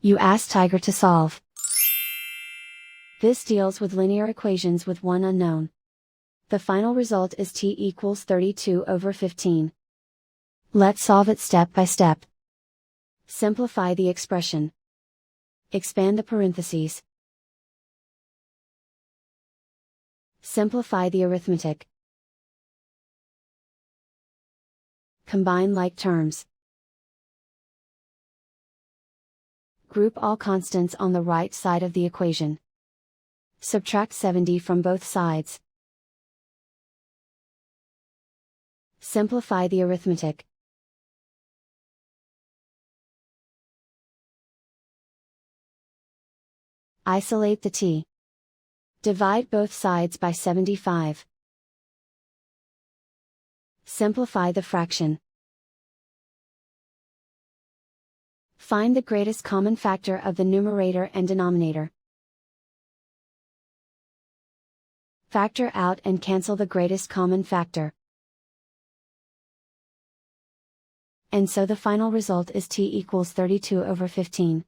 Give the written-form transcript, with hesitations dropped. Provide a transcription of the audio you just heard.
You ask Tiger to solve. This deals with linear equations with one unknown. The final result is t equals 32/15. Let's solve it step by step. Simplify the expression. Expand the parentheses. Simplify the arithmetic. Combine like terms. Group all constants on the right side of the equation. Subtract 70 from both sides. Simplify the arithmetic. Isolate the t. Divide both sides by 75. Simplify the fraction. Find the greatest common factor of the numerator and denominator. Factor out and cancel the greatest common factor. And so the final result is t equals 32/15.